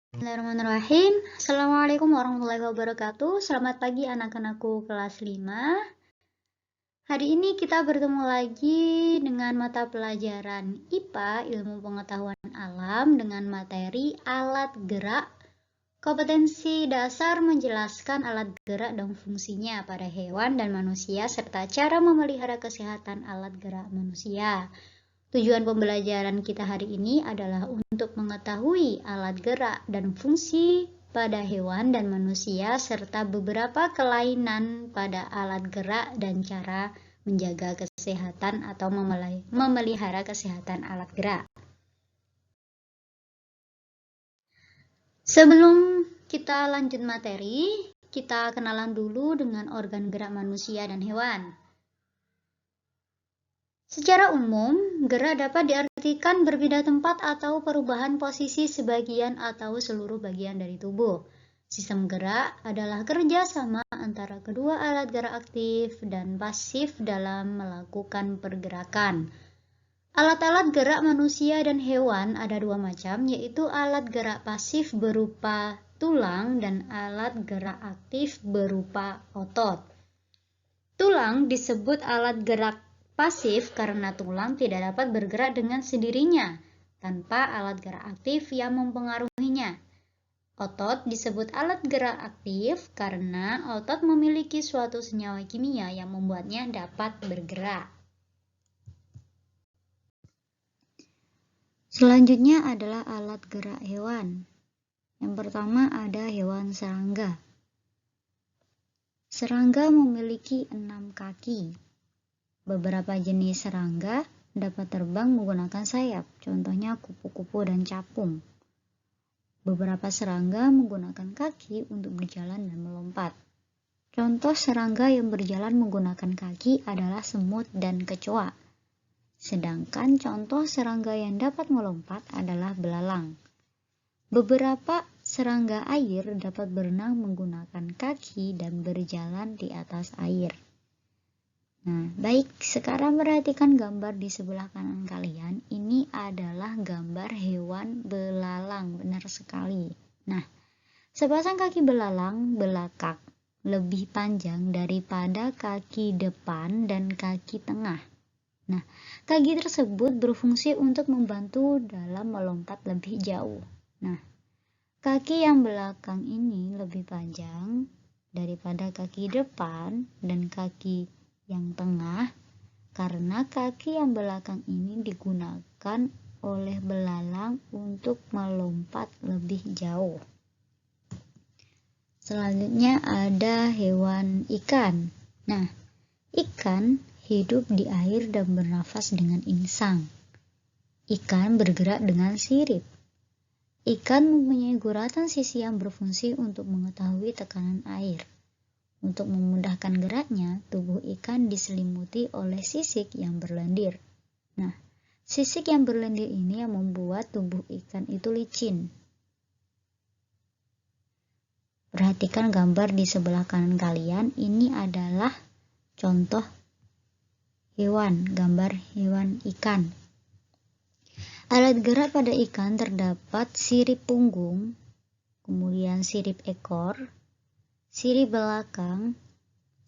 Bismillahirrahmanirrahim. Assalamualaikum warahmatullahi wabarakatuh. Selamat pagi anak-anakku kelas 5. Hari ini kita bertemu lagi dengan mata pelajaran IPA, Ilmu Pengetahuan Alam, dengan materi alat gerak. Kompetensi dasar menjelaskan alat gerak dan fungsinya pada hewan dan manusia, serta cara memelihara kesehatan alat gerak manusia. Tujuan pembelajaran kita hari ini adalah untuk mengetahui alat gerak dan fungsi pada hewan dan manusia, serta beberapa kelainan pada alat gerak dan cara menjaga kesehatan atau memelihara kesehatan alat gerak. Sebelum kita lanjut materi, kita kenalan dulu dengan organ gerak manusia dan hewan. Secara umum, gerak dapat diartikan berpindah tempat atau perubahan posisi sebagian atau seluruh bagian dari tubuh. Sistem gerak adalah kerjasama antara kedua alat gerak aktif dan pasif dalam melakukan pergerakan. Alat-alat gerak manusia dan hewan ada dua macam, yaitu alat gerak pasif berupa tulang dan alat gerak aktif berupa otot. Tulang disebut alat gerak pasif karena tulang tidak dapat bergerak dengan sendirinya tanpa alat gerak aktif yang mempengaruhinya. Otot disebut alat gerak aktif karena otot memiliki suatu senyawa kimia yang membuatnya dapat bergerak. Selanjutnya adalah alat gerak hewan. Yang pertama ada hewan serangga. Serangga memiliki 6 kaki. Beberapa jenis serangga dapat terbang menggunakan sayap, contohnya kupu-kupu dan capung. Beberapa serangga menggunakan kaki untuk berjalan dan melompat. Contoh serangga yang berjalan menggunakan kaki adalah semut dan kecoa. Sedangkan contoh serangga yang dapat melompat adalah belalang. Beberapa serangga air dapat berenang menggunakan kaki dan berjalan di atas air. Nah, baik, sekarang perhatikan gambar di sebelah kanan kalian. Ini adalah gambar hewan belalang, benar sekali. Nah, sepasang kaki belalang belakang lebih panjang daripada kaki depan dan kaki tengah. Nah, kaki tersebut berfungsi untuk membantu dalam melompat lebih jauh. Nah, kaki yang belakang ini lebih panjang daripada kaki depan dan kaki yang tengah karena kaki yang belakang ini digunakan oleh belalang untuk melompat lebih jauh. Selanjutnya ada hewan ikan. Nah, ikan hidup di air dan bernafas dengan insang. Ikan bergerak dengan sirip. Ikan mempunyai guratan sisi yang berfungsi untuk mengetahui tekanan air. Untuk memudahkan geraknya, tubuh ikan diselimuti oleh sisik yang berlendir. Nah, sisik yang berlendir ini yang membuat tubuh ikan itu licin. Perhatikan gambar di sebelah kanan kalian, ini adalah contoh hewan, gambar hewan ikan. Alat gerak pada ikan terdapat sirip punggung, kemudian sirip ekor, sirip belakang,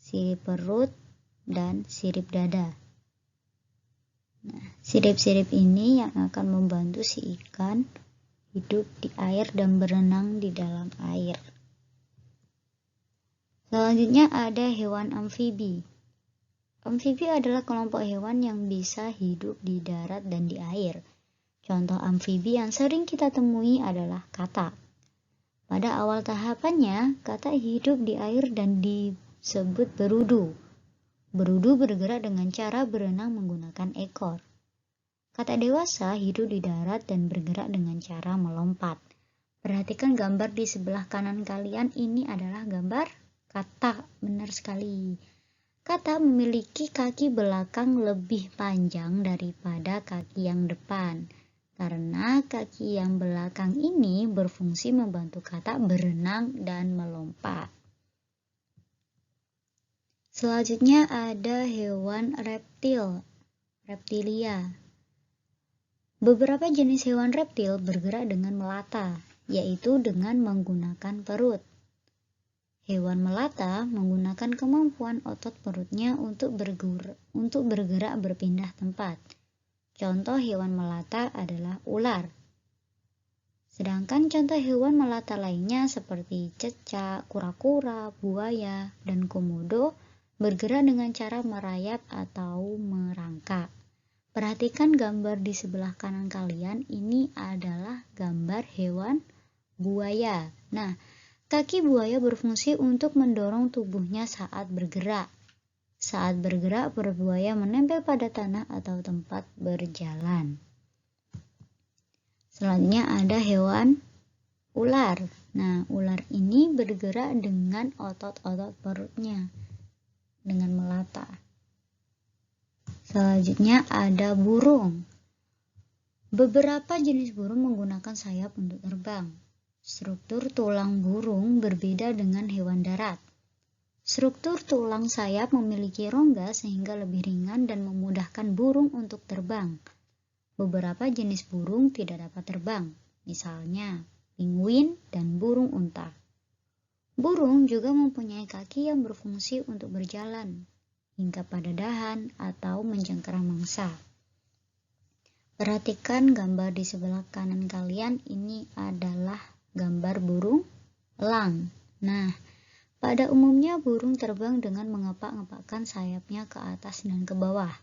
sirip perut, dan sirip dada. Nah, sirip-sirip ini yang akan membantu si ikan hidup di air dan berenang di dalam air. Selanjutnya ada hewan amfibi. Amfibi adalah kelompok hewan yang bisa hidup di darat dan di air. Contoh amfibi yang sering kita temui adalah katak. Pada awal tahapannya, katak hidup di air dan disebut berudu. Berudu bergerak dengan cara berenang menggunakan ekor. Katak dewasa hidup di darat dan bergerak dengan cara melompat. Perhatikan gambar di sebelah kanan kalian, ini adalah gambar katak, benar sekali. Katak memiliki kaki belakang lebih panjang daripada kaki yang depan. Karena kaki yang belakang ini berfungsi membantu katak berenang dan melompat. Selanjutnya ada hewan reptilia. Beberapa jenis hewan reptil bergerak dengan melata. yaitu dengan menggunakan perut. Hewan melata menggunakan kemampuan otot perutnya untuk bergerak berpindah tempat. Contoh hewan melata adalah ular. Sedangkan contoh hewan melata lainnya seperti cecak, kura-kura, buaya, dan komodo bergerak dengan cara merayap atau merangkak. Perhatikan gambar di sebelah kanan kalian, ini adalah gambar hewan buaya. Nah, kaki buaya berfungsi untuk mendorong tubuhnya saat bergerak. Saat bergerak, perut buaya menempel pada tanah atau tempat berjalan. Selanjutnya ada hewan ular. Nah, ular ini bergerak dengan otot-otot perutnya dengan melata. Selanjutnya ada burung. Beberapa jenis burung menggunakan sayap untuk terbang. Struktur tulang burung berbeda dengan hewan darat. Struktur tulang sayap memiliki rongga sehingga lebih ringan dan memudahkan burung untuk terbang. Beberapa jenis burung tidak dapat terbang, misalnya penguin dan burung unta. Burung juga mempunyai kaki yang berfungsi untuk berjalan, hingga pada dahan atau mencengkeram mangsa. Perhatikan gambar di sebelah kanan kalian, ini adalah gambar burung elang. Nah, pada umumnya burung terbang dengan mengepak-ngepakkan sayapnya ke atas dan ke bawah.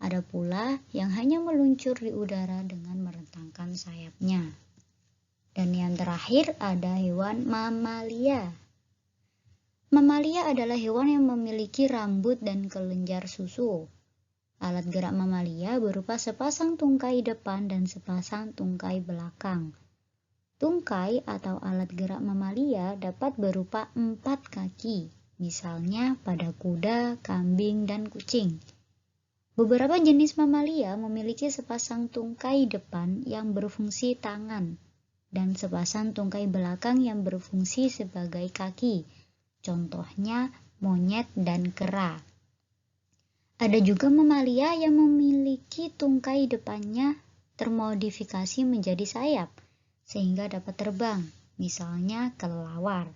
Ada pula yang hanya meluncur di udara dengan merentangkan sayapnya. Dan yang terakhir ada hewan mamalia. Mamalia adalah hewan yang memiliki rambut dan kelenjar susu. Alat gerak mamalia berupa sepasang tungkai depan dan sepasang tungkai belakang. Tungkai atau alat gerak mamalia dapat berupa 4 kaki, misalnya pada kuda, kambing, dan kucing. Beberapa jenis mamalia memiliki sepasang tungkai depan yang berfungsi tangan dan sepasang tungkai belakang yang berfungsi sebagai kaki. Contohnya monyet dan kera. Ada juga mamalia yang memiliki tungkai depannya termodifikasi menjadi sayap sehingga dapat terbang, misalnya kelelawar.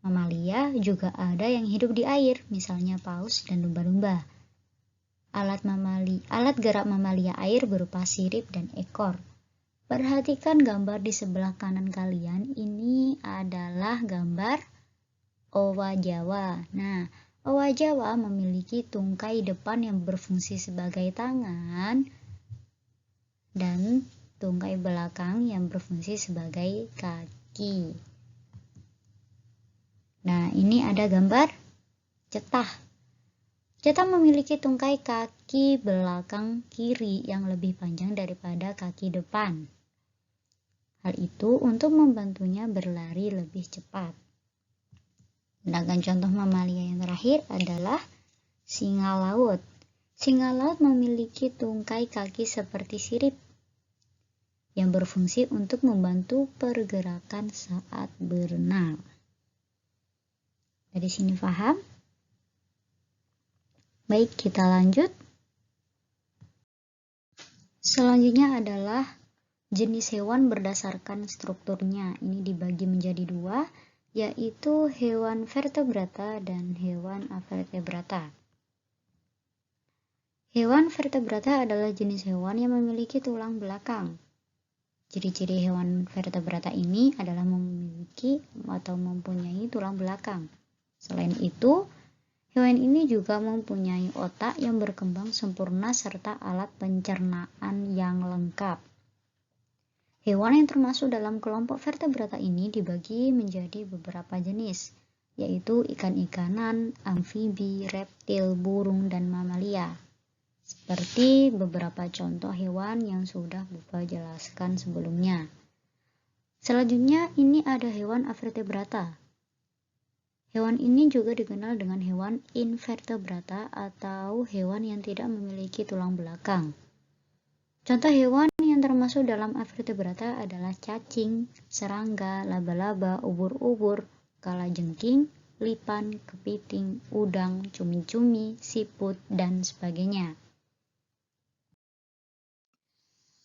Mamalia juga ada yang hidup di air, misalnya paus dan lumba-lumba. Alat gerak mamalia air berupa sirip dan ekor. Perhatikan gambar di sebelah kanan kalian, ini adalah gambar owa Jawa. Nah, owa Jawa memiliki tungkai depan yang berfungsi sebagai tangan dan tungkai belakang yang berfungsi sebagai kaki. Nah, ini ada gambar cetah. Cetah memiliki tungkai kaki belakang kiri yang lebih panjang daripada kaki depan. Hal itu untuk membantunya berlari lebih cepat. Sedangkan contoh mamalia yang terakhir adalah singa laut. Singa laut memiliki tungkai kaki seperti sirip yang berfungsi untuk membantu pergerakan saat berenang. Dari sini paham? Baik, kita lanjut. Selanjutnya adalah jenis hewan berdasarkan strukturnya. Ini dibagi menjadi 2, yaitu hewan vertebrata dan hewan avertebrata. Hewan vertebrata adalah jenis hewan yang memiliki tulang belakang. Ciri-ciri hewan vertebrata ini adalah memiliki atau mempunyai tulang belakang. Selain itu, hewan ini juga mempunyai otak yang berkembang sempurna serta alat pencernaan yang lengkap. Hewan yang termasuk dalam kelompok vertebrata ini dibagi menjadi beberapa jenis, yaitu ikan-ikanan, amfibi, reptil, burung, dan mamalia. Seperti beberapa contoh hewan yang sudah Bapak jelaskan sebelumnya. Selanjutnya ini ada hewan avertebrata. Hewan ini juga dikenal dengan hewan invertebrata atau hewan yang tidak memiliki tulang belakang. Contoh hewan yang termasuk dalam avertebrata adalah cacing, serangga, laba-laba, ubur-ubur, kalajengking, lipan, kepiting, udang, cumi-cumi, siput, dan sebagainya.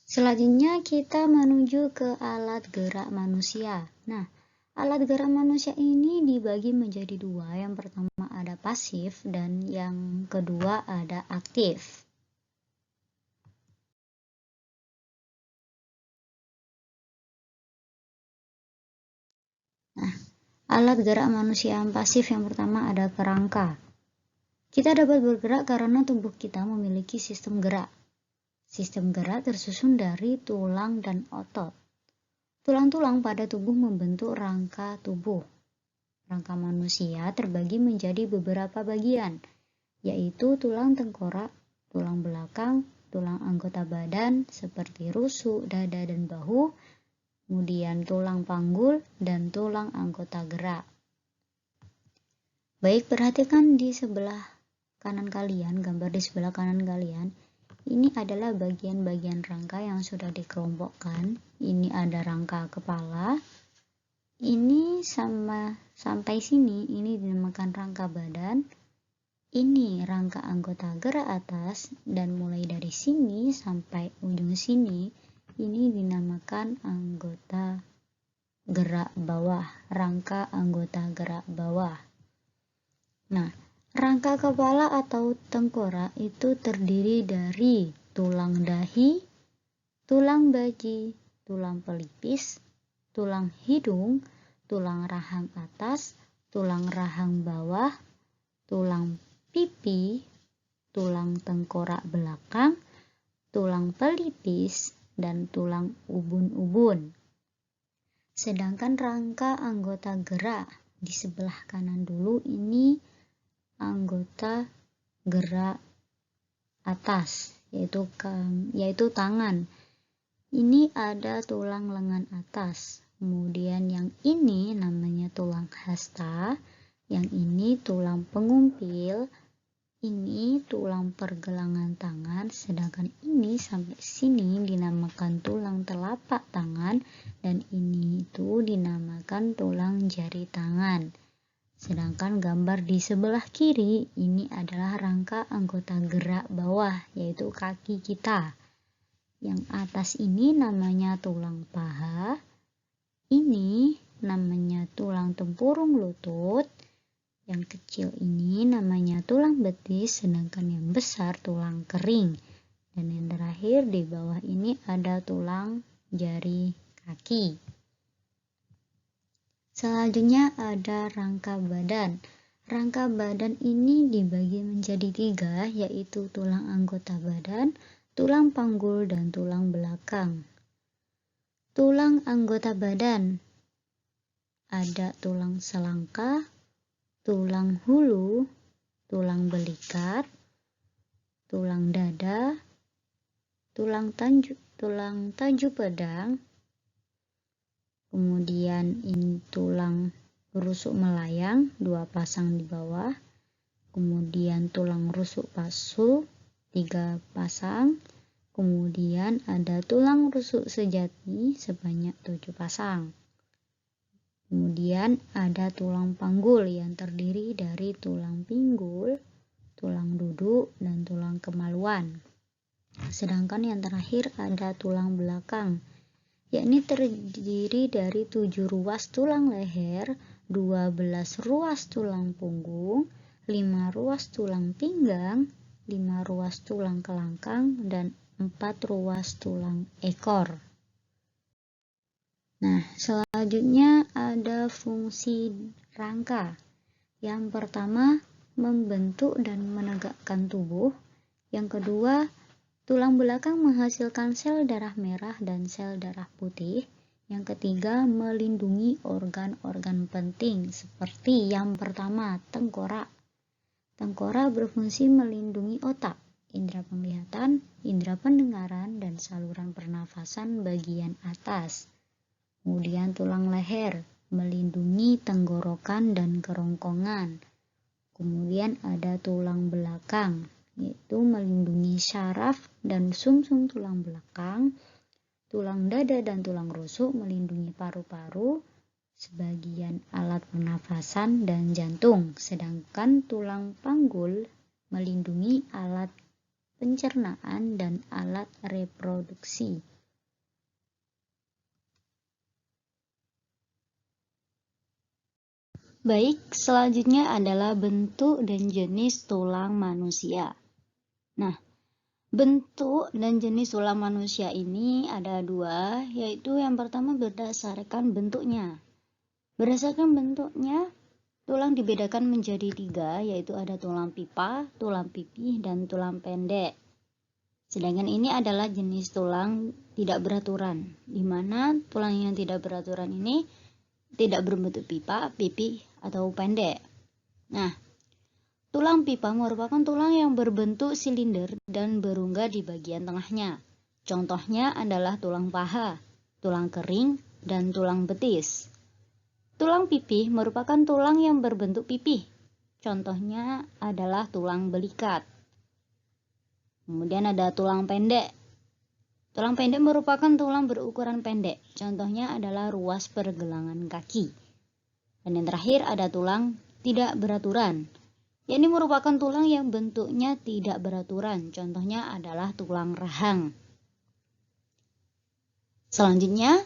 Selanjutnya kita menuju ke alat gerak manusia. Nah, alat gerak manusia ini dibagi menjadi dua. Yang pertama ada pasif dan yang kedua ada aktif. Nah, alat gerak manusia yang pasif yang pertama ada kerangka. Kita dapat bergerak karena tubuh kita memiliki sistem gerak. Sistem gerak tersusun dari tulang dan otot. Tulang-tulang pada tubuh membentuk rangka tubuh. Rangka manusia terbagi menjadi beberapa bagian, yaitu tulang tengkorak, tulang belakang, tulang anggota badan seperti rusuk, dada, dan bahu, kemudian tulang panggul, dan tulang anggota gerak. Baik, perhatikan di sebelah kanan kalian, gambar di sebelah kanan kalian. Ini adalah bagian-bagian rangka yang sudah dikelompokkan. Ini ada rangka kepala. Ini sampai sini, ini dinamakan rangka badan. Ini rangka anggota gerak atas, dan mulai dari sini sampai ujung sini, ini dinamakan anggota gerak bawah, rangka anggota gerak bawah. Nah, rangka kepala atau tengkorak itu terdiri dari tulang dahi, tulang baji, tulang pelipis, tulang hidung, tulang rahang atas, tulang rahang bawah, tulang pipi, tulang tengkorak belakang, tulang pelipis, dan tulang ubun-ubun. Sedangkan rangka anggota gerak di sebelah kanan dulu ini anggota gerak atas, yaitu tangan. Ini ada tulang lengan atas. Kemudian yang ini namanya tulang hasta, yang ini tulang pengumpil, ini tulang pergelangan tangan, sedangkan ini sampai sini dinamakan tulang telapak tangan, dan ini itu dinamakan tulang jari tangan. Sedangkan gambar di sebelah kiri ini adalah rangka anggota gerak bawah, yaitu kaki kita. Yang atas ini namanya tulang paha, ini namanya tulang tempurung lutut, yang kecil ini namanya tulang betis, sedangkan yang besar tulang kering. Dan yang terakhir di bawah ini ada tulang jari kaki. Selanjutnya ada rangka badan. Rangka badan ini dibagi menjadi tiga, yaitu tulang anggota badan, tulang panggul, dan tulang belakang. Tulang anggota badan ada tulang selangka, tulang hulu, tulang belikat, tulang dada, tulang taju pedang, kemudian ini tulang rusuk melayang 2 pasang di bawah, kemudian tulang rusuk pasu 3 pasang, kemudian ada tulang rusuk sejati sebanyak 7 pasang. Kemudian ada tulang panggul yang terdiri dari tulang pinggul, tulang duduk, dan tulang kemaluan. Sedangkan yang terakhir ada tulang belakang, yakni terdiri dari 7 ruas tulang leher, 12 ruas tulang punggung, 5 ruas tulang pinggang, 5 ruas tulang kelangkang, dan 4 ruas tulang ekor. Nah, selanjutnya ada fungsi rangka. Yang pertama, membentuk dan menegakkan tubuh. Yang kedua, tulang belakang menghasilkan sel darah merah dan sel darah putih. Yang ketiga, melindungi organ-organ penting seperti yang pertama, tengkorak. Tengkorak berfungsi melindungi otak, indera penglihatan, indera pendengaran, dan saluran pernafasan bagian atas. Kemudian tulang leher melindungi tenggorokan dan kerongkongan. Kemudian ada tulang belakang, yaitu melindungi syaraf dan sumsum tulang belakang. Tulang dada dan tulang rusuk melindungi paru-paru, sebagian alat pernafasan, dan jantung. Sedangkan tulang panggul melindungi alat pencernaan dan alat reproduksi. Baik, selanjutnya adalah bentuk dan jenis tulang manusia. Nah, bentuk dan jenis tulang manusia ini ada dua, yaitu yang pertama berdasarkan bentuknya. Berdasarkan bentuknya, tulang dibedakan menjadi tiga, yaitu ada tulang pipa, tulang pipih, dan tulang pendek. Sedangkan ini adalah jenis tulang tidak beraturan, di mana tulang yang tidak beraturan ini tidak berbentuk pipa, pipih, atau pendek. Nah, tulang pipa merupakan tulang yang berbentuk silinder dan berongga di bagian tengahnya. Contohnya adalah tulang paha, tulang kering, dan tulang betis. Tulang pipih merupakan tulang yang berbentuk pipih. Contohnya adalah tulang belikat. Kemudian ada tulang pendek. Tulang pendek merupakan tulang berukuran pendek. Contohnya adalah ruas pergelangan kaki. Dan yang terakhir ada tulang tidak beraturan. Ini merupakan tulang yang bentuknya tidak beraturan. Contohnya adalah tulang rahang. Selanjutnya,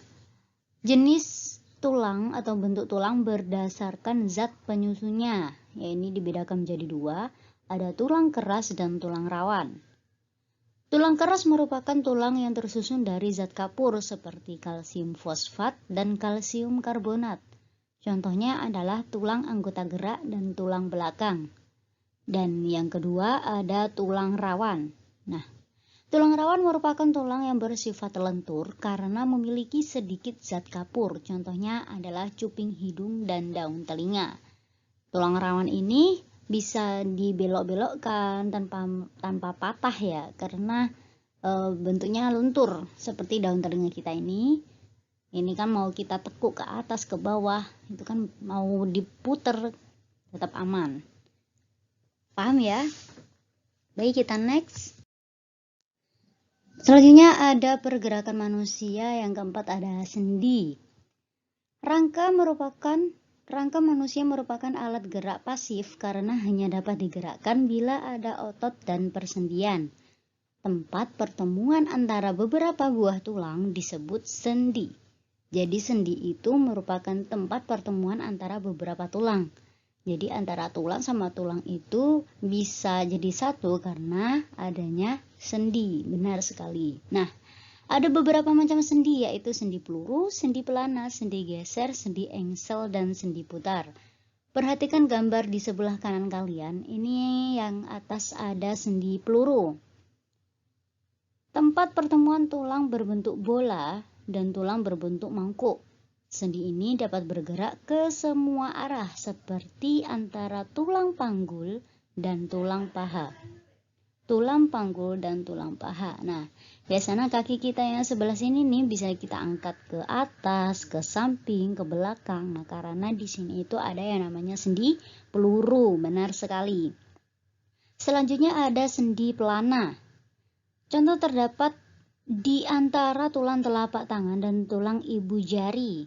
jenis tulang atau bentuk tulang berdasarkan zat penyusunnya. Ini dibedakan menjadi dua, ada tulang keras dan tulang rawan. Tulang keras merupakan tulang yang tersusun dari zat kapur seperti kalsium fosfat dan kalsium karbonat. Contohnya adalah tulang anggota gerak dan tulang belakang. Dan yang kedua ada tulang rawan. Nah, tulang rawan merupakan tulang yang bersifat lentur karena memiliki sedikit zat kapur. Contohnya adalah cuping hidung dan daun telinga. Tulang rawan ini bisa dibelok-belokkan tanpa patah ya, karena bentuknya lentur seperti daun telinga kita ini. Ini kan mau kita tekuk ke atas ke bawah, itu kan mau diputer tetap aman. Paham ya? Baik, kita next. Selanjutnya ada pergerakan manusia, yang keempat ada sendi. Rangka manusia merupakan alat gerak pasif karena hanya dapat digerakkan bila ada otot dan persendian. Tempat pertemuan antara beberapa buah tulang disebut sendi. Jadi sendi itu merupakan tempat pertemuan antara beberapa tulang. Jadi antara tulang sama tulang itu bisa jadi satu karena adanya sendi. Benar sekali. Nah, ada beberapa macam sendi, yaitu sendi peluru, sendi pelana, sendi geser, sendi engsel, dan sendi putar. Perhatikan gambar di sebelah kanan kalian. Ini yang atas ada sendi peluru. Tempat pertemuan tulang berbentuk bola dan tulang berbentuk mangkuk. Sendi ini dapat bergerak ke semua arah seperti antara tulang panggul dan tulang paha. Tulang panggul dan tulang paha. Nah, biasanya kaki kita yang sebelah sini nih bisa kita angkat ke atas, ke samping, ke belakang. Nah, karena di sini itu ada yang namanya sendi peluru. Benar sekali. Selanjutnya ada sendi pelana. Contoh terdapat di antara tulang telapak tangan dan tulang ibu jari.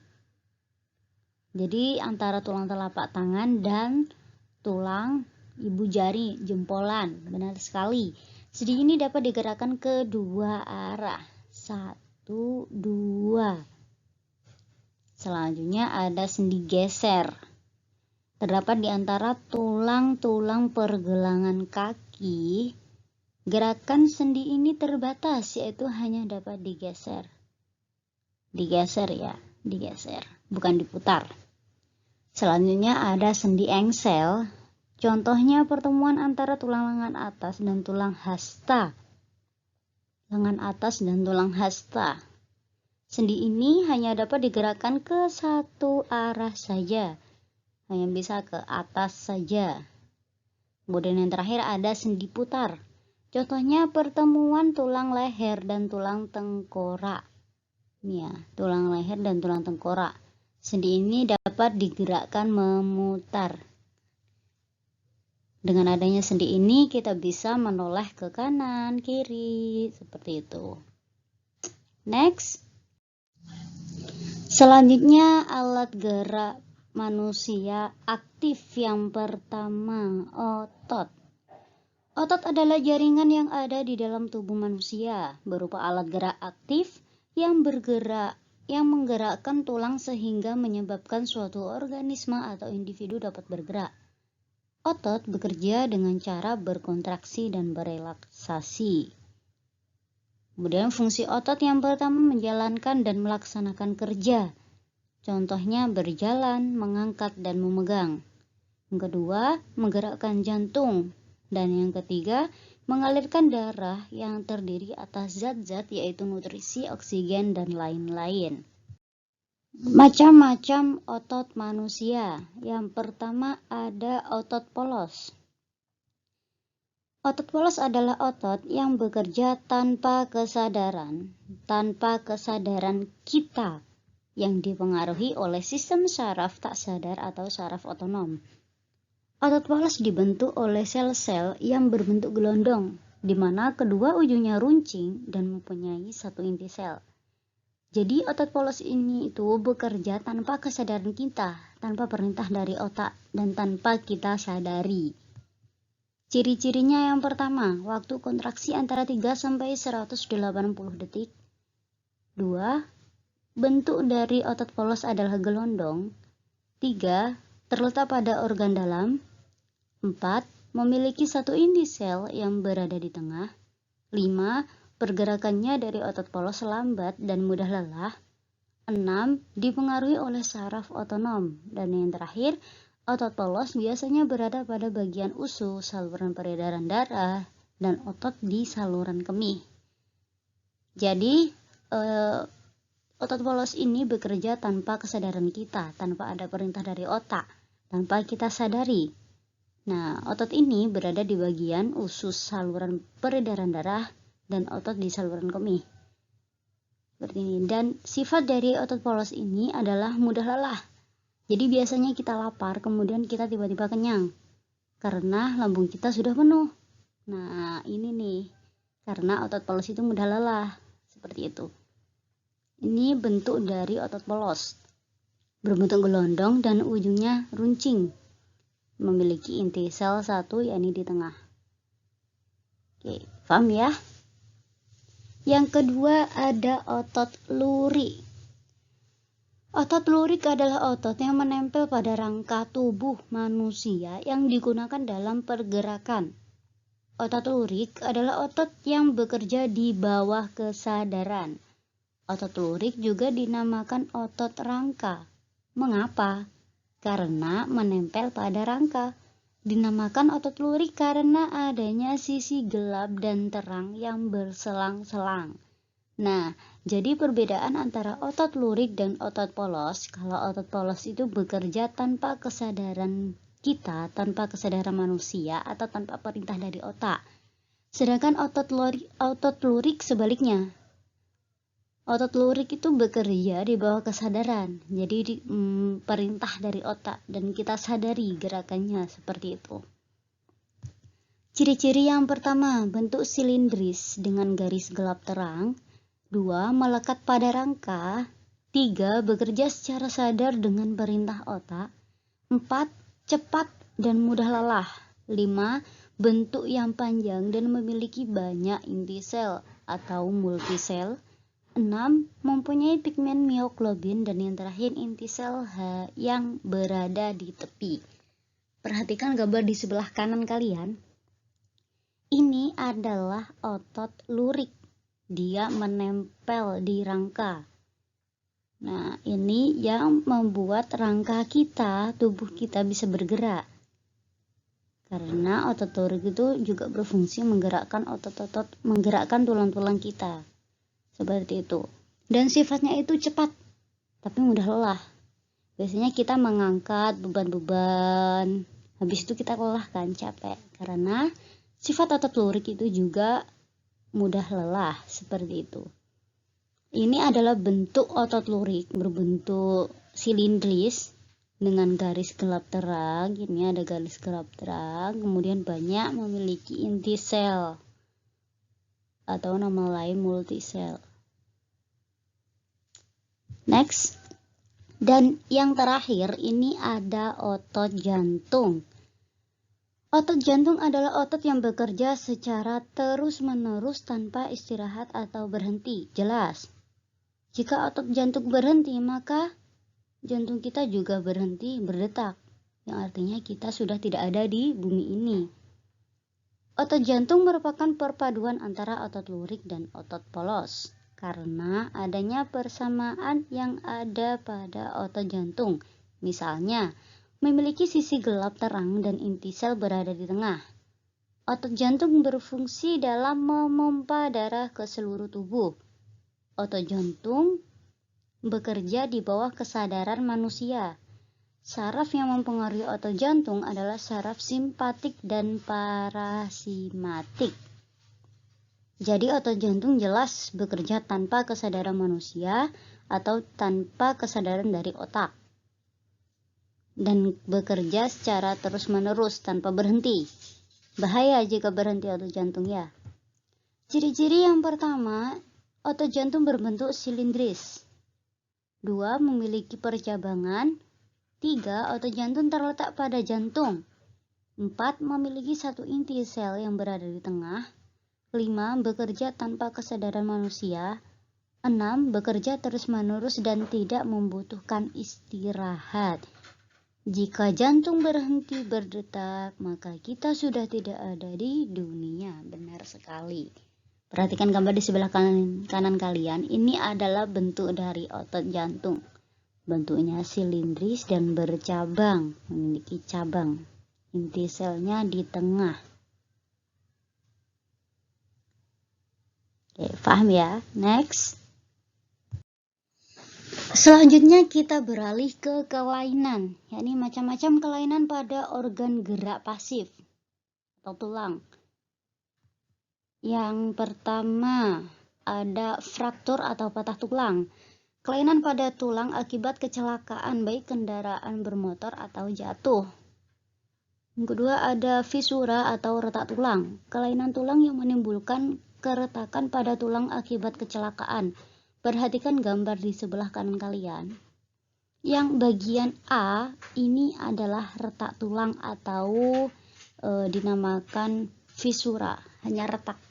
Jadi antara tulang telapak tangan dan tulang ibu jari, jempolan. Benar sekali. Sendi ini dapat digerakkan ke dua arah. 1, 2. Selanjutnya ada sendi geser. Terdapat di antara tulang-tulang pergelangan kaki. Gerakan sendi ini terbatas, yaitu hanya dapat digeser. Digeser ya, digeser, bukan diputar. Selanjutnya ada sendi engsel. Contohnya pertemuan antara tulang lengan atas dan tulang hasta. Lengan atas dan tulang hasta. Sendi ini hanya dapat digerakkan ke satu arah saja. Hanya bisa ke atas saja. Kemudian yang terakhir ada sendi putar. Contohnya pertemuan tulang leher dan tulang tengkorak. Ini ya, tulang leher dan tulang tengkorak. Sendi ini dapat digerakkan memutar. Dengan adanya sendi ini kita bisa menoleh ke kanan, kiri, seperti itu. Next. Selanjutnya alat gerak manusia aktif. Yang pertama, otot. Otot adalah jaringan yang ada di dalam tubuh manusia, berupa alat gerak aktif yang bergerak yang menggerakkan tulang sehingga menyebabkan suatu organisme atau individu dapat bergerak. Otot bekerja dengan cara berkontraksi dan berelaksasi. Kemudian fungsi otot yang pertama menjalankan dan melaksanakan kerja. Contohnya berjalan, mengangkat, dan memegang. Yang kedua, menggerakkan jantung. Dan yang ketiga, mengalirkan darah yang terdiri atas zat-zat yaitu nutrisi, oksigen, dan lain-lain. Macam-macam otot manusia. Yang pertama ada otot polos. Otot polos adalah otot yang bekerja tanpa kesadaran kita yang dipengaruhi oleh sistem saraf tak sadar atau saraf otonom. Otot polos dibentuk oleh sel-sel yang berbentuk gelondong, di mana kedua ujungnya runcing dan mempunyai satu inti sel. Jadi otot polos ini itu bekerja tanpa kesadaran kita, tanpa perintah dari otak, dan tanpa kita sadari. Ciri-cirinya yang pertama, waktu kontraksi antara 3-180 detik. 2. Bentuk dari otot polos adalah gelondong. 3. Terletak pada organ dalam. 4. Memiliki satu inti sel yang berada di tengah. 5. Pergerakannya dari otot polos lambat dan mudah lelah. 6. Dipengaruhi oleh saraf otonom. Dan yang terakhir, otot polos biasanya berada pada bagian usus, saluran peredaran darah, dan otot di saluran kemih. Jadi, otot polos ini bekerja tanpa kesadaran kita, tanpa ada perintah dari otak, tanpa kita sadari. Nah, otot ini berada di bagian usus, saluran peredaran darah, dan otot di saluran kemih. Seperti ini. Dan sifat dari otot polos ini adalah mudah lelah. Jadi biasanya kita lapar, kemudian kita tiba-tiba kenyang. Karena lambung kita sudah penuh. Nah, ini nih. Karena otot polos itu mudah lelah. Seperti itu. Ini bentuk dari otot polos. Berbentuk gelondong dan ujungnya runcing. Memiliki inti sel satu, yakni di tengah. Oke, paham ya? Yang kedua ada otot lurik. Otot lurik adalah otot yang menempel pada rangka tubuh manusia yang digunakan dalam pergerakan. Otot lurik adalah otot yang bekerja di bawah kesadaran. Otot lurik juga dinamakan otot rangka. Mengapa? Karena menempel pada rangka. Dinamakan otot lurik karena adanya sisi gelap dan terang yang berselang-selang. Nah, jadi perbedaan antara otot lurik dan otot polos, kalau otot polos itu bekerja tanpa kesadaran kita, tanpa kesadaran manusia, atau tanpa perintah dari otak. Sedangkan otot lurik sebaliknya. Otot lurik itu bekerja di bawah kesadaran, jadi perintah dari otak dan kita sadari gerakannya seperti itu. Ciri-ciri yang pertama, bentuk silindris dengan garis gelap terang. 2. Melekat pada rangka. 3. Bekerja secara sadar dengan perintah otak. 4. Cepat dan mudah lelah. 5. Bentuk yang panjang dan memiliki banyak inti sel atau multisel. 6. Mempunyai pigmen mioglobin, dan yang terakhir inti sel yang berada di tepi. Perhatikan gambar di sebelah kanan kalian. Ini adalah otot lurik. Dia menempel di rangka. Nah, ini yang membuat rangka kita, tubuh kita bisa bergerak. Karena otot lurik itu juga berfungsi menggerakkan menggerakkan tulang-tulang kita. Seperti itu. Dan sifatnya itu cepat, tapi mudah lelah. Biasanya kita mengangkat beban-beban, habis itu kita lelah kan, capek. Karena sifat otot lurik itu juga mudah lelah, seperti itu. Ini adalah bentuk otot lurik, berbentuk silindris dengan garis gelap terang. Ini ada garis gelap terang, kemudian banyak memiliki inti sel atau nama lain multisel. Next. Dan yang terakhir ini ada otot jantung. Otot jantung adalah otot yang bekerja secara terus-menerus tanpa istirahat atau berhenti. Jelas. Jika otot jantung berhenti, maka jantung kita juga berhenti berdetak, yang artinya kita sudah tidak ada di bumi ini. Otot jantung merupakan perpaduan antara otot lurik dan otot polos, karena adanya persamaan yang ada pada otot jantung. Misalnya, memiliki sisi gelap terang dan inti sel berada di tengah. Otot jantung berfungsi dalam memompa darah ke seluruh tubuh. Otot jantung bekerja di bawah kesadaran manusia. Saraf yang mempengaruhi otot jantung adalah saraf simpatik dan parasimpatik. Jadi otot jantung jelas bekerja tanpa kesadaran manusia atau tanpa kesadaran dari otak. Dan bekerja secara terus-menerus tanpa berhenti. Bahaya jika berhenti otot jantung ya. Ciri-ciri yang pertama, otot jantung berbentuk silindris. 2. Memiliki percabangan. 3. Otot jantung terletak pada jantung. 4. Memiliki satu inti sel yang berada di tengah. 5. Bekerja tanpa kesadaran manusia. 6. Bekerja terus-menerus dan tidak membutuhkan istirahat. Jika jantung berhenti berdetak, maka kita sudah tidak ada di dunia. Benar sekali. Perhatikan gambar di sebelah kanan kalian. Ini adalah bentuk dari otot jantung. Bentuknya silindris dan bercabang, memiliki cabang. Inti selnya di tengah. Oke, paham ya? Next. Selanjutnya kita beralih ke kelainan, yakni macam-macam kelainan pada organ gerak pasif atau tulang. Yang pertama ada fraktur atau patah tulang. Kelainan pada tulang akibat kecelakaan baik kendaraan bermotor atau jatuh. Yang kedua ada fisura atau retak tulang. Kelainan tulang yang menimbulkan keretakan pada tulang akibat kecelakaan. Perhatikan gambar di sebelah kanan kalian. Yang bagian A ini adalah retak tulang atau dinamakan fisura, hanya retak.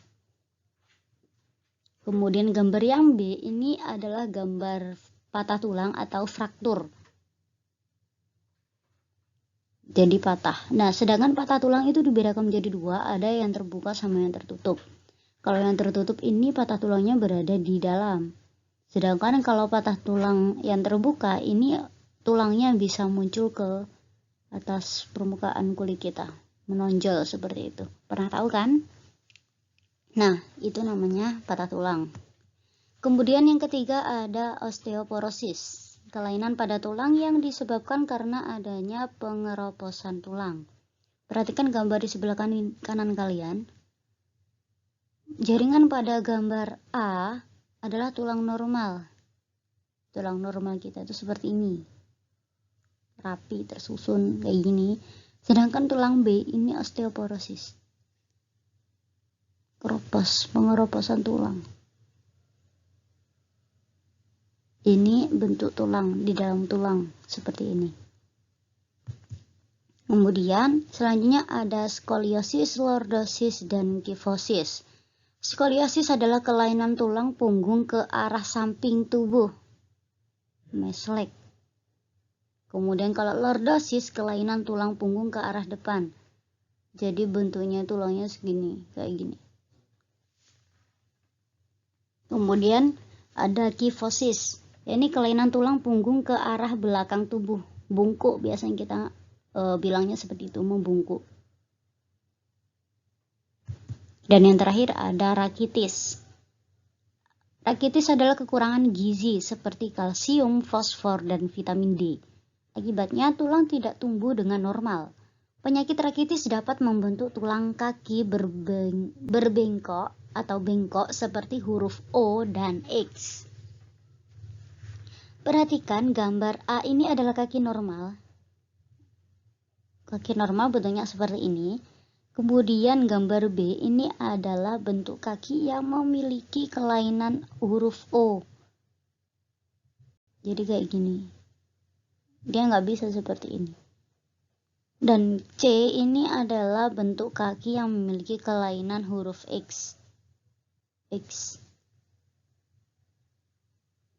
Kemudian gambar yang B ini adalah gambar patah tulang atau fraktur. Jadi patah. Nah, sedangkan patah tulang itu dibedakan menjadi dua, ada yang terbuka sama yang tertutup. Kalau yang tertutup ini patah tulangnya berada di dalam. Sedangkan kalau patah tulang yang terbuka ini tulangnya bisa muncul ke atas permukaan kulit kita, menonjol seperti itu. Pernah tahu kan? Nah, itu namanya patah tulang. Kemudian yang ketiga ada osteoporosis, kelainan pada tulang yang disebabkan karena adanya pengeroposan tulang. Perhatikan gambar di sebelah kanan kalian. Jaringan pada gambar A adalah tulang normal. Tulang normal kita itu seperti ini. Rapi, tersusun kayak gini. Sedangkan tulang B ini osteoporosis. Pengeroposan tulang. Ini bentuk tulang di dalam tulang seperti ini. Kemudian selanjutnya ada skoliosis, lordosis, dan kifosis. Skoliosis adalah kelainan tulang punggung ke arah samping tubuh, meslek. Kemudian kalau lordosis, kelainan tulang punggung ke arah depan. Jadi bentuknya tulangnya segini, kayak gini. Kemudian ada kifosis. Ini kelainan tulang punggung ke arah belakang tubuh, bungkuk biasanya kita bilangnya seperti itu, membungkuk. Dan yang terakhir ada rakitis. Rakitis adalah kekurangan gizi seperti kalsium, fosfor, dan vitamin D. Akibatnya tulang tidak tumbuh dengan normal. Penyakit rakitis dapat membentuk tulang kaki berbengkok atau bengkok seperti huruf O dan X. Perhatikan gambar A ini adalah kaki normal. Kaki normal bentuknya seperti ini. Kemudian gambar B ini adalah bentuk kaki yang memiliki kelainan huruf O. Jadi kayak gini. Dia nggak bisa seperti ini. Dan C ini adalah bentuk kaki yang memiliki kelainan huruf X.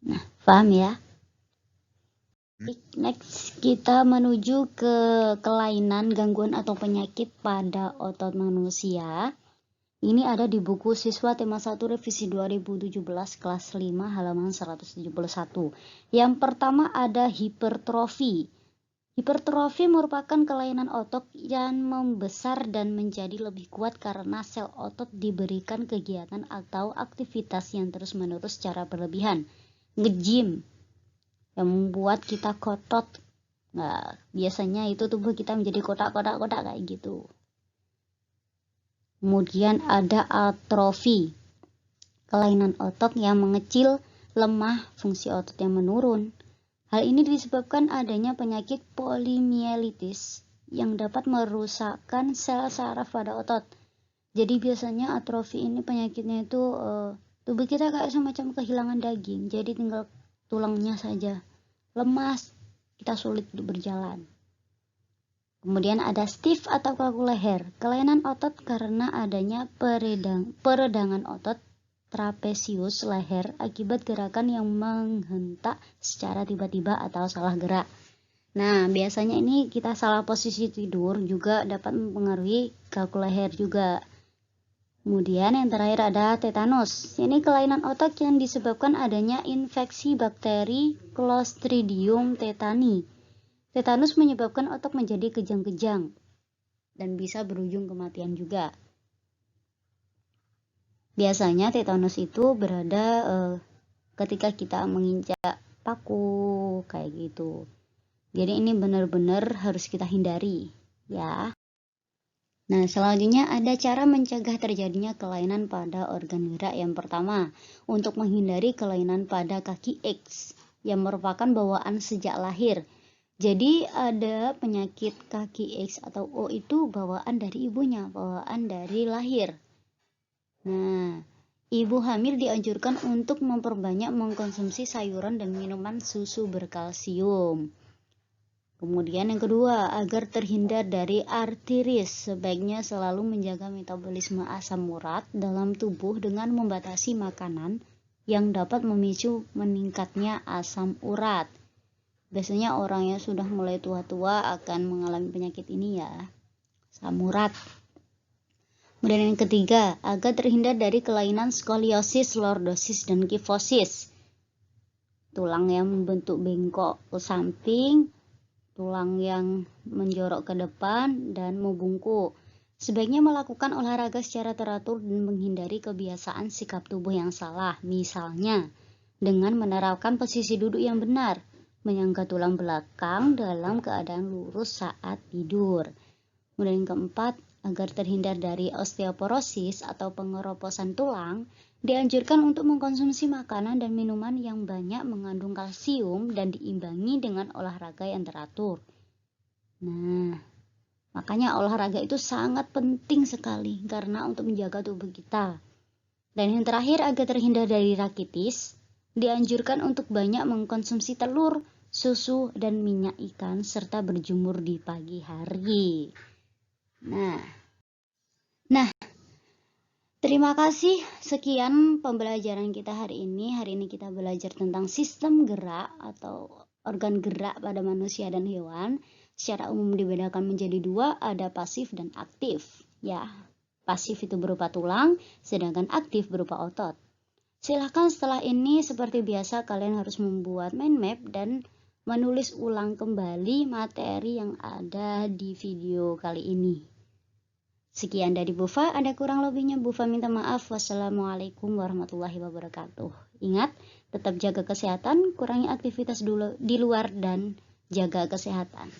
Nah, paham ya? Next, kita menuju ke kelainan, gangguan atau penyakit pada otot manusia. Ini ada di buku Siswa Tema 1 Revisi 2017 kelas 5 halaman 171. Yang pertama ada hipertrofi. Hipertrofi merupakan kelainan otot yang membesar dan menjadi lebih kuat karena sel otot diberikan kegiatan atau aktivitas yang terus-menerus secara berlebihan. Nge-gym yang membuat kita kotot. Nah, biasanya itu tubuh kita menjadi kotak-kotak-kotak kayak gitu. Kemudian ada atrofi, kelainan otot yang mengecil, lemah, fungsi otot yang menurun. Hal ini disebabkan adanya penyakit polimielitis yang dapat merusakkan sel saraf pada otot. Jadi biasanya atrofi ini penyakitnya itu tubuh kita kayak semacam kehilangan daging, jadi tinggal tulangnya saja, lemas, kita sulit untuk berjalan. Kemudian ada stiff atau kaku leher, kelainan otot karena adanya peredangan otot trapesius leher akibat gerakan yang menghentak secara tiba-tiba atau salah gerak. Nah, biasanya ini kita salah posisi tidur juga dapat mempengaruhi kaku leher juga. Kemudian yang terakhir ada tetanus. Ini kelainan otot yang disebabkan adanya infeksi bakteri Clostridium tetani. Tetanus menyebabkan otot menjadi kejang-kejang dan bisa berujung kematian juga. Biasanya tetanus itu berada ketika kita menginjak paku kayak gitu. Jadi ini benar-benar harus kita hindari ya. Nah, selanjutnya ada cara mencegah terjadinya kelainan pada organ gerak. Yang pertama, untuk menghindari kelainan pada kaki X yang merupakan bawaan sejak lahir. Jadi ada penyakit kaki X atau O itu bawaan dari ibunya, bawaan dari lahir. Nah, ibu hamil dianjurkan untuk memperbanyak mengkonsumsi sayuran dan minuman susu berkalsium. Kemudian yang kedua, agar terhindar dari artritis, sebaiknya selalu menjaga metabolisme asam urat dalam tubuh dengan membatasi makanan yang dapat memicu meningkatnya asam urat. Biasanya orang yang sudah mulai tua-tua akan mengalami penyakit ini ya, asam urat. Kemudian yang ketiga, agar terhindar dari kelainan skoliosis, lordosis, dan kifosis. Tulang yang membentuk bengkok ke samping, tulang yang menjorok ke depan, dan membungkuk. Sebaiknya melakukan olahraga secara teratur dan menghindari kebiasaan sikap tubuh yang salah. Misalnya, dengan menerapkan posisi duduk yang benar, menyangga tulang belakang dalam keadaan lurus saat tidur. Kemudian yang keempat, agar terhindar dari osteoporosis atau pengeroposan tulang, dianjurkan untuk mengkonsumsi makanan dan minuman yang banyak mengandung kalsium dan diimbangi dengan olahraga yang teratur. Nah, makanya olahraga itu sangat penting sekali karena untuk menjaga tubuh kita. Dan yang terakhir, agar terhindar dari rakitis, dianjurkan untuk banyak mengkonsumsi telur, susu, dan minyak ikan, serta berjemur di pagi hari. Nah, terima kasih. Sekian pembelajaran kita hari ini. Hari ini kita belajar tentang sistem gerak atau organ gerak pada manusia dan hewan. Secara umum dibedakan menjadi dua, ada pasif dan aktif. Ya, pasif itu berupa tulang, sedangkan aktif berupa otot. Silahkan setelah ini seperti biasa kalian harus membuat mind map dan menulis ulang kembali materi yang ada di video kali ini. Sekian dari Bufa, ada kurang lebihnya Bufa minta maaf. Wassalamualaikum warahmatullahi wabarakatuh. Ingat, tetap jaga kesehatan, kurangi aktivitas dulu di luar dan jaga kesehatan.